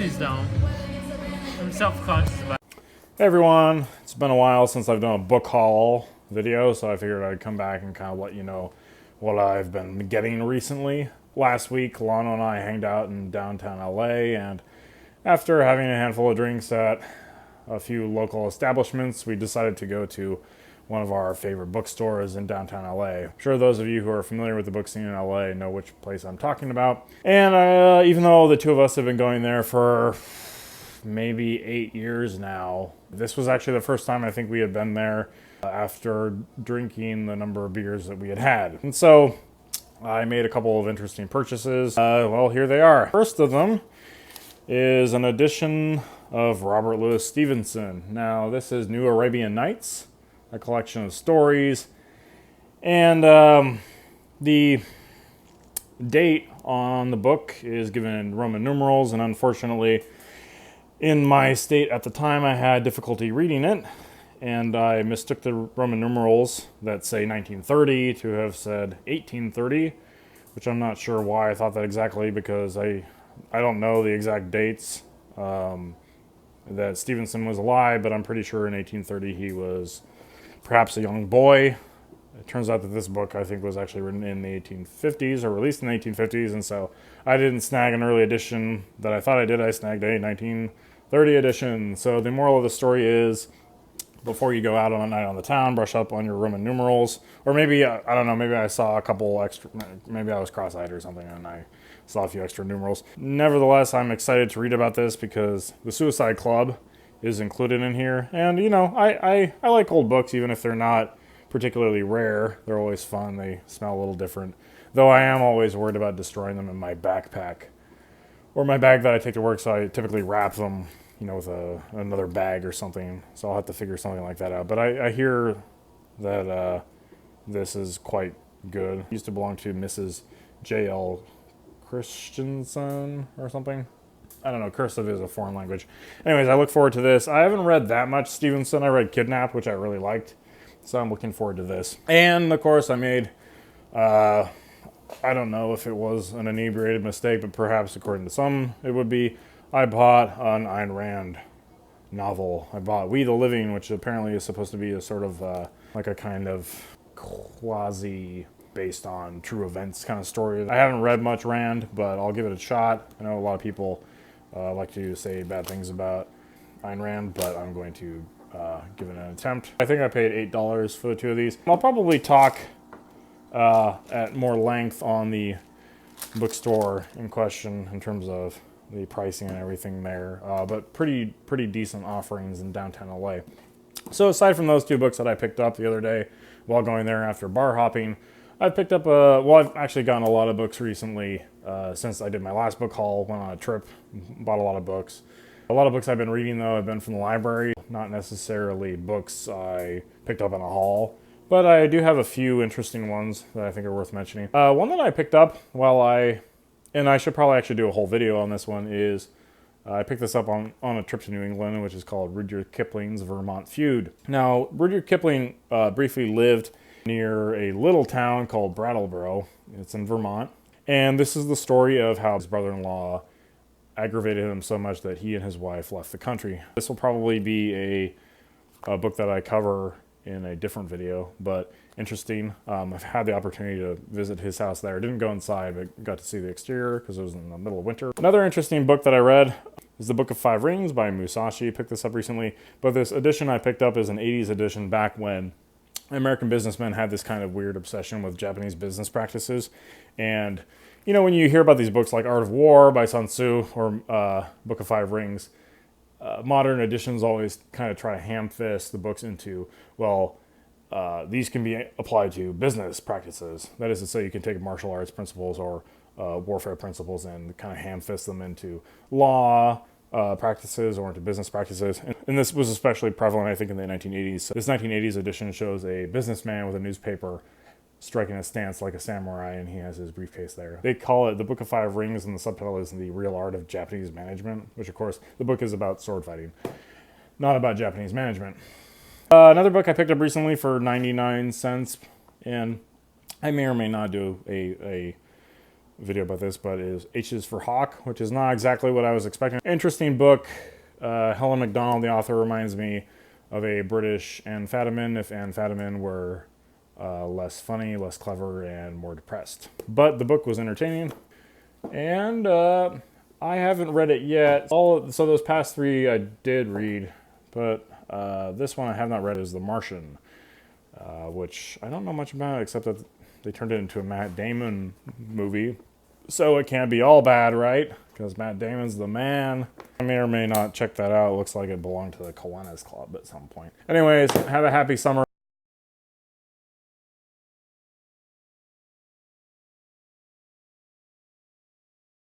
Please don't. I'm self-conscious about it. Hey everyone, it's been a while since I've done a book haul video, so I figured I'd come back and kind of let you know what I've been getting recently. Last week, Lano and I hanged out in downtown LA, and after having a handful of drinks at a few local establishments, we decided to go to one of our favorite bookstores in downtown LA. I'm sure those of you who are familiar with the book scene in LA know which place I'm talking about. And even though the two of us have been going there for maybe 8 years now, this was actually the first time I think we had been there after drinking the number of beers that we had had. And so I made a couple of interesting purchases. Well, here they are. First of them is an edition of Robert Louis Stevenson. Now, this is New Arabian Nights, a collection of stories. And the date on the book is given in Roman numerals, and unfortunately, in my state at the time, I had difficulty reading it, and I mistook the Roman numerals that say 1930 to have said 1830, which I'm not sure why I thought that exactly, because I don't know the exact dates that Stevenson was alive, but I'm pretty sure in 1830 he was perhaps a young boy. It turns out that this book, I think, was actually written in the 1850s, or released in the 1850s, and so I didn't snag an early edition that I thought I did. I snagged a 1930 edition. So the moral of the story is, before you go out on a night on the town, brush up on your Roman numerals. Or maybe, I don't know, maybe I saw a couple extra, maybe I was cross-eyed or something, and I saw a few extra numerals. Nevertheless, I'm excited to read about this because the Suicide Club is included in here. And, you know, I like old books, even if they're not particularly rare. They're always fun. They smell a little different. Though I am always worried about destroying them in my backpack or my bag that I take to work, so I typically wrap them, you know, with another bag or something. So I'll have to figure something like that out. But I hear that this is quite good. It used to belong to Mrs. J.L. Christensen or something. I don't know, cursive is a foreign language. Anyways, I look forward to this. I haven't read that much Stevenson. I read Kidnapped, which I really liked. So I'm looking forward to this. And, of course, I made, I don't know if it was an inebriated mistake, but perhaps according to some it would be, I bought an Ayn Rand novel. I bought We the Living, which apparently is supposed to be a sort of like a kind of quasi based on true events kind of story. I haven't read much Rand, but I'll give it a shot. I know a lot of people like to say bad things about Ayn Rand, but I'm going to give it an attempt. I think I paid $8 for the two of these. I'll probably talk at more length on the bookstore in question in terms of the pricing and everything there, but pretty decent offerings in downtown LA. So aside from those two books that I picked up the other day while going there after bar hopping, I've picked up I've actually gotten a lot of books recently since I did my last book haul. Went on a trip, bought a lot of books. A lot of books I've been reading, though, have been from the library, not necessarily books I picked up in a haul. But I do have a few interesting ones that I think are worth mentioning. One that I picked up and I should probably actually do a whole video on this one, is I picked this up on a trip to New England, which is called Rudyard Kipling's Vermont Feud. Now, Rudyard Kipling briefly lived near a little town called Brattleboro. It's in Vermont. And this is the story of how his brother-in-law aggravated him so much that he and his wife left the country. This will probably be a book that I cover in a different video, but interesting. I've had the opportunity to visit his house there. Didn't go inside, but got to see the exterior because it was in the middle of winter. Another interesting book that I read is The Book of Five Rings by Musashi. Picked this up recently, but this edition I picked up is an 80s edition back when American businessmen had this kind of weird obsession with Japanese business practices. And, you know, when you hear about these books like Art of War by Sun Tzu or Book of Five Rings, modern editions always kind of try to ham-fist the books into, well, these can be applied to business practices. That is to say, you can take martial arts principles or warfare principles and kind of ham-fist them into law practices or into business practices. And this was especially prevalent, I think, in the 1980s. This 1980s edition shows a businessman with a newspaper striking a stance like a samurai, and he has his briefcase there. They call it The Book of Five Rings, and the subtitle is The Real Art of Japanese Management, which, of course, the book is about sword fighting, not about Japanese management. Another book I picked up recently for 99 cents, and I may or may not do a video about this, but is H is for Hawk, which is not exactly what I was expecting. Interesting book. Helen Macdonald, the author, reminds me of a British amphetamine if amphetamine were less funny, less clever, and more depressed. But the book was entertaining, and I haven't read it yet. So those past three I did read, but this one I have not read is The Martian, which I don't know much about except that they turned it into a Matt Damon movie. So it can't be all bad, right? Because Matt Damon's the man. I may or may not check that out. It looks like it belonged to the Kiwanis Club at some point. Anyways, have a happy summer.